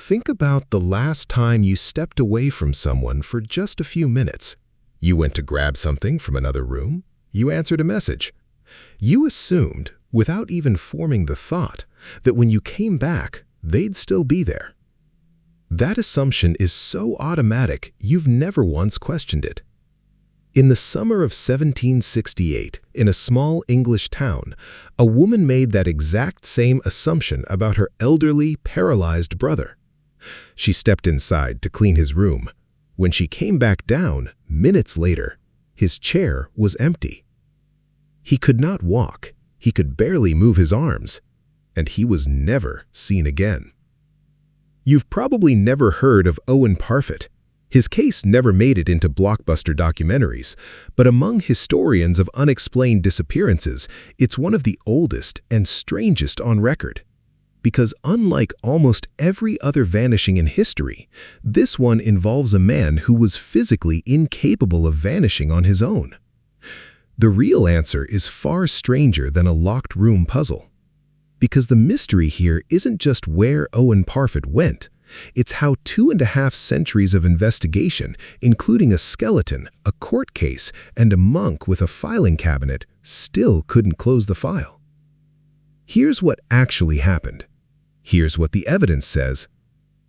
Think about the last time you stepped away from someone for just a few minutes. You went to grab something from another room. You answered a message. You assumed, without even forming the thought, that when you came back, they'd still be there. That assumption is so automatic you've never once questioned it. In the summer of 1768, in a small English town, a woman made that exact same assumption about her elderly, paralyzed brother. She stepped inside to clean his room. When she came back down, minutes later, his chair was empty. He could not walk, he could barely move his arms, and he was never seen again. You've probably never heard of Owen Parfitt. His case never made it into blockbuster documentaries, but among historians of unexplained disappearances, it's one of the oldest and strangest on record. Because unlike almost every other vanishing in history, this one involves a man who was physically incapable of vanishing on his own. The real answer is far stranger than a locked room puzzle. Because the mystery here isn't just where Owen Parfitt went, it's how 2.5 centuries of investigation, including a skeleton, a court case, and a monk with a filing cabinet, still couldn't close the file. Here's what actually happened. Here's what the evidence says.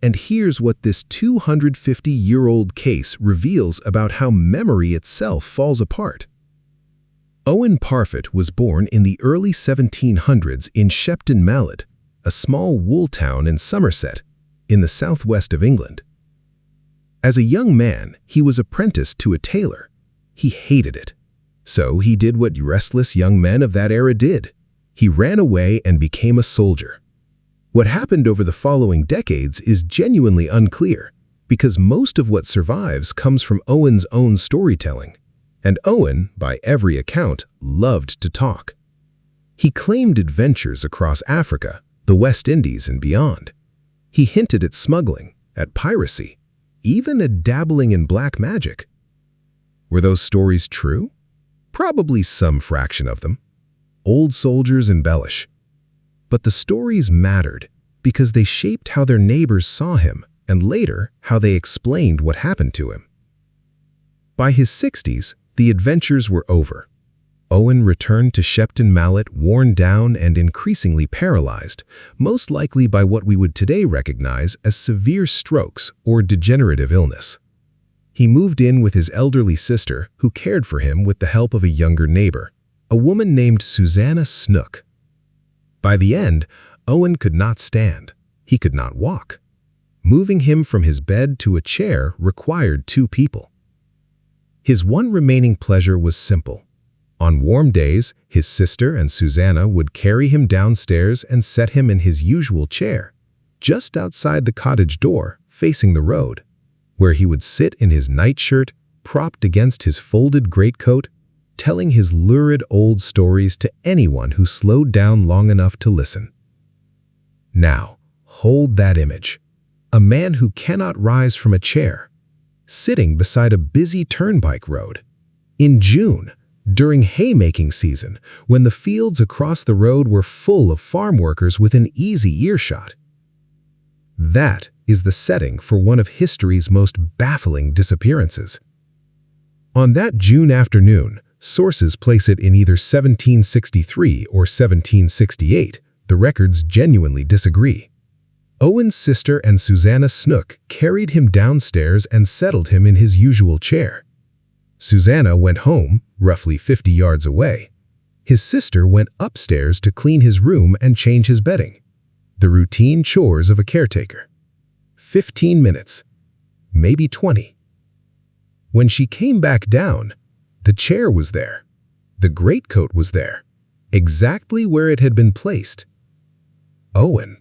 And here's what this 250-year-old case reveals about how memory itself falls apart. Owen Parfitt was born in the early 1700s in Shepton Mallet, a small wool town in Somerset, in the southwest of England. As a young man, he was apprenticed to a tailor. He hated it. So he did what restless young men of that era did. He ran away and became a soldier. What happened over the following decades is genuinely unclear, because most of what survives comes from Owen's own storytelling. And Owen, by every account, loved to talk. He claimed adventures across Africa, the West Indies, and beyond. He hinted at smuggling, at piracy, even at dabbling in black magic. Were those stories true? Probably some fraction of them. Old soldiers embellish. But the stories mattered because they shaped how their neighbors saw him and later how they explained what happened to him. By his 60s, the adventures were over. Owen returned to Shepton Mallet worn down and increasingly paralyzed, most likely by what we would today recognize as severe strokes or degenerative illness. He moved in with his elderly sister, who cared for him with the help of a younger neighbor, a woman named Susanna Snook. By the end, Owen could not stand. He could not walk. Moving him from his bed to a chair required 2 people. His one remaining pleasure was simple. On warm days, his sister and Susanna would carry him downstairs and set him in his usual chair, just outside the cottage door, facing the road, where he would sit in his nightshirt, propped against his folded greatcoat, telling his lurid old stories to anyone who slowed down long enough to listen. Now, hold that image. A man who cannot rise from a chair, sitting beside a busy turnpike road. In June, during haymaking season, when the fields across the road were full of farm workers within easy earshot. That is the setting for one of history's most baffling disappearances. On that June afternoon, sources place it in either 1763 or 1768. The records genuinely disagree. Owen's sister and Susanna Snook carried him downstairs and settled him in his usual chair. Susanna went home, roughly 50 yards away. His sister went upstairs to clean his room and change his bedding. The routine chores of a caretaker. 15 minutes, maybe 20. When she came back down, the chair was there. The greatcoat was there, exactly where it had been placed. Owen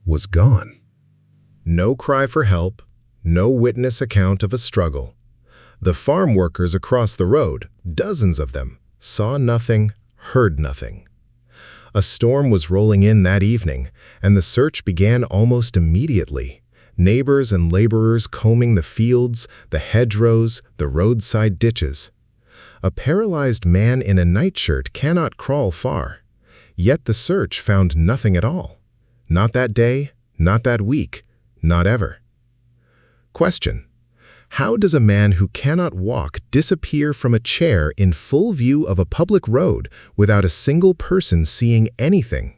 was gone. No cry for help, no witness account of a struggle. The farm workers across the road, dozens of them, saw nothing, heard nothing. A storm was rolling in that evening, and the search began almost immediately. Neighbors and laborers combing the fields, the hedgerows, the roadside ditches. A paralyzed man in a nightshirt cannot crawl far. Yet the search found nothing at all. Not that day, not that week, Not ever. Question: how does a man who cannot walk disappear from a chair in full view of a public road without a single person seeing anything?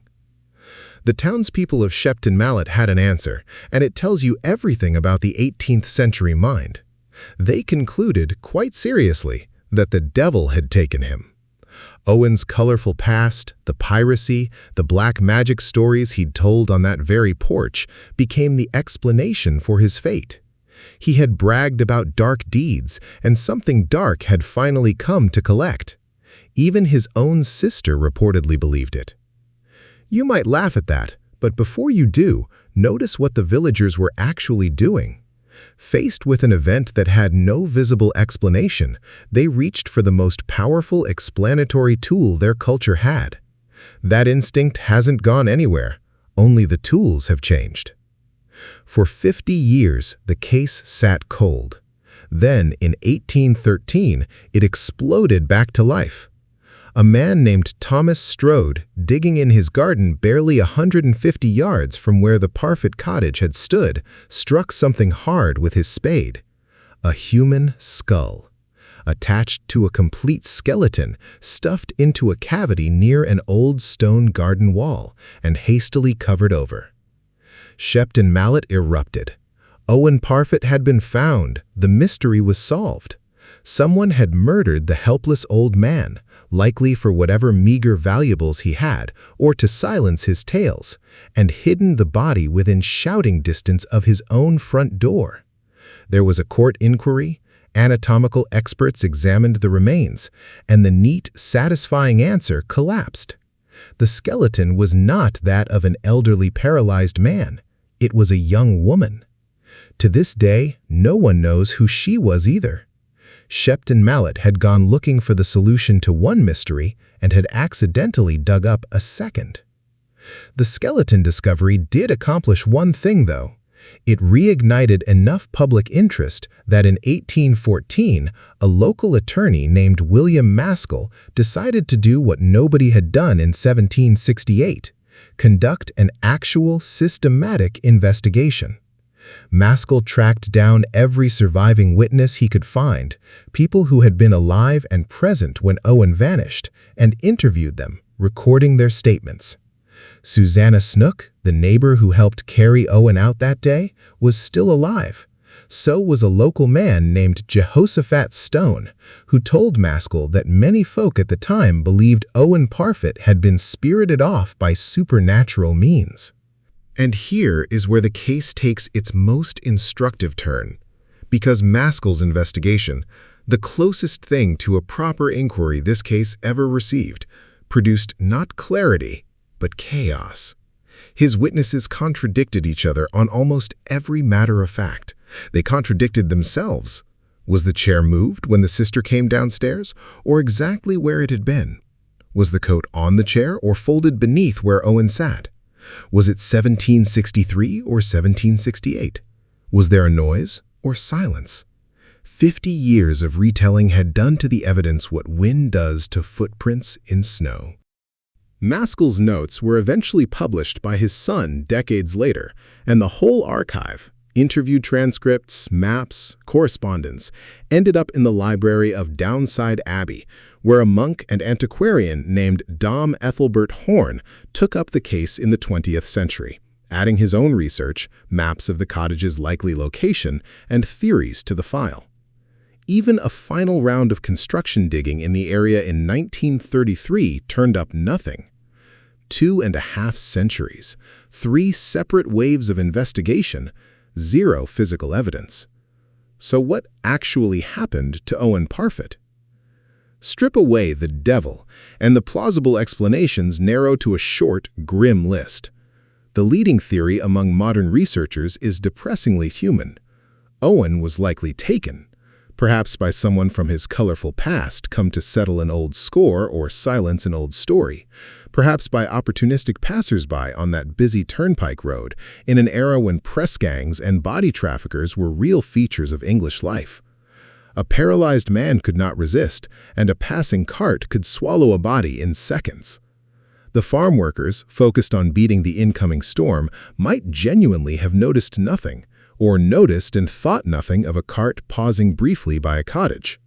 The townspeople of Shepton Mallet had an answer, and it tells you everything about the 18th century mind. They concluded, quite seriously, that the devil had taken him. Owen's colorful past, the piracy, the black magic stories he'd told on that very porch became the explanation for his fate. He had bragged about dark deeds, and something dark had finally come to collect. Even his own sister reportedly believed it. You might laugh at that, but before you do, notice what the villagers were actually doing. Faced with an event that had no visible explanation, they reached for the most powerful explanatory tool their culture had. That instinct hasn't gone anywhere, only the tools have changed. For 50 years, the case sat cold. Then, in 1813, it exploded back to life. A man named Thomas Strode, digging in his garden barely 150 yards from where the Parfitt cottage had stood, struck something hard with his spade. A human skull, attached to a complete skeleton, stuffed into a cavity near an old stone garden wall and hastily covered over. Shepton Mallet erupted. Owen Parfitt had been found. The mystery was solved. Someone had murdered the helpless old man, likely for whatever meager valuables he had, or to silence his tales, and hidden the body within shouting distance of his own front door. There was a court inquiry, anatomical experts examined the remains, and the neat, satisfying answer collapsed. The skeleton was not that of an elderly paralyzed man. It was a young woman. To this day, no one knows who she was either. Shepton Mallet had gone looking for the solution to one mystery and had accidentally dug up a second. The skeleton discovery did accomplish one thing, though. It reignited enough public interest that in 1814, a local attorney named William Maskell decided to do what nobody had done in 1768, conduct an actual systematic investigation. Maskell tracked down every surviving witness he could find, people who had been alive and present when Owen vanished, and interviewed them, recording their statements. Susanna Snook, the neighbor who helped carry Owen out that day, was still alive. So was a local man named Jehoshaphat Stone, who told Maskell that many folk at the time believed Owen Parfitt had been spirited off by supernatural means. And here is where the case takes its most instructive turn. Because Maskell's investigation, the closest thing to a proper inquiry this case ever received, produced not clarity, but chaos. His witnesses contradicted each other on almost every matter of fact. They contradicted themselves. Was the chair moved when the sister came downstairs, or exactly where it had been? Was the coat on the chair or folded beneath where Owen sat? Was it 1763 or 1768? Was there a noise or silence? 50 years of retelling had done to the evidence what wind does to footprints in snow. Maskell's notes were eventually published by his son decades later, and the whole archive, interview transcripts, maps, correspondence, ended up in the library of Downside Abbey, where a monk and antiquarian named Dom Ethelbert Horn took up the case in the 20th century, adding his own research, maps of the cottage's likely location, and theories to the file. Even a final round of construction digging in the area in 1933 turned up nothing. 2.5 centuries, 3 separate waves of investigation, 0 physical evidence. So what actually happened to Owen Parfitt? Strip away the devil, and the plausible explanations narrow to a short, grim list. The leading theory among modern researchers is depressingly human. Owen was likely taken, perhaps by someone from his colorful past come to settle an old score or silence an old story, perhaps by opportunistic passers-by on that busy turnpike road in an era when press gangs and body traffickers were real features of English life. A paralyzed man could not resist, and a passing cart could swallow a body in seconds. The farm workers, focused on beating the incoming storm, might genuinely have noticed nothing, or noticed and thought nothing of a cart pausing briefly by a cottage.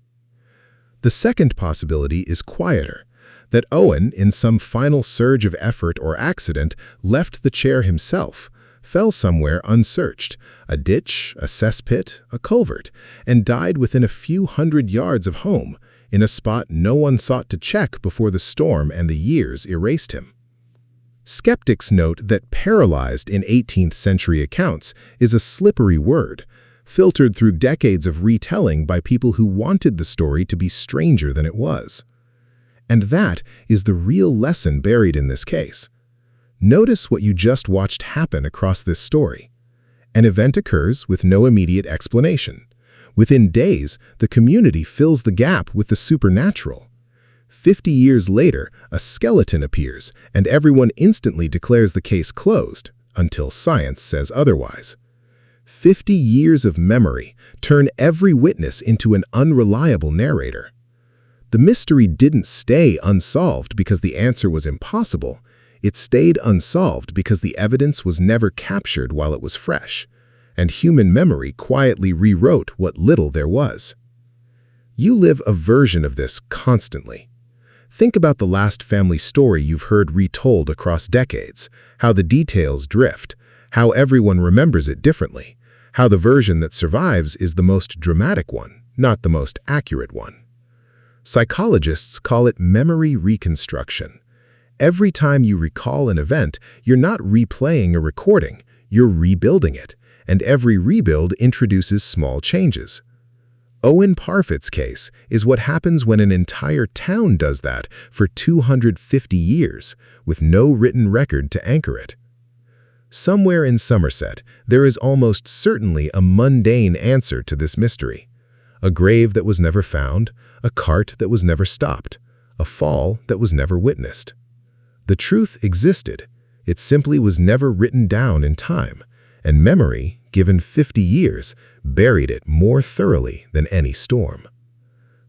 The second possibility is quieter, that Owen, in some final surge of effort or accident, left the chair himself, fell somewhere unsearched, a ditch, a cesspit, a culvert, and died within a few hundred yards of home, in a spot no one sought to check before the storm and the years erased him. Skeptics note that paralyzed in 18th century accounts is a slippery word, filtered through decades of retelling by people who wanted the story to be stranger than it was. And that is the real lesson buried in this case. Notice what you just watched happen across this story. An event occurs with no immediate explanation. Within days, the community fills the gap with the supernatural. 50 years later, a skeleton appears, and everyone instantly declares the case closed, until science says otherwise. 50 years of memory turn every witness into an unreliable narrator. The mystery didn't stay unsolved because the answer was impossible. It stayed unsolved because the evidence was never captured while it was fresh, and human memory quietly rewrote what little there was. You live a version of this constantly. Think about the last family story you've heard retold across decades, how the details drift, how everyone remembers it differently, how the version that survives is the most dramatic one, not the most accurate one. Psychologists call it memory reconstruction. Every time you recall an event, you're not replaying a recording, you're rebuilding it, and every rebuild introduces small changes. Owen Parfitt's case is what happens when an entire town does that for 250 years, with no written record to anchor it. Somewhere in Somerset, there is almost certainly a mundane answer to this mystery. A grave that was never found, a cart that was never stopped, a fall that was never witnessed. The truth existed. It simply was never written down in time, and memory, given 50 years, buried it more thoroughly than any storm.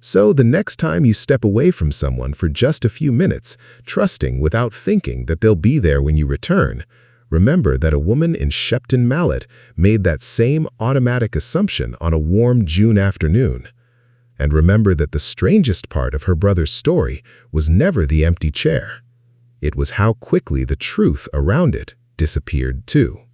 So the next time you step away from someone for just a few minutes, trusting without thinking that they'll be there when you return, remember that a woman in Shepton Mallet made that same automatic assumption on a warm June afternoon. And remember that the strangest part of her brother's story was never the empty chair. It was how quickly the truth around it disappeared too.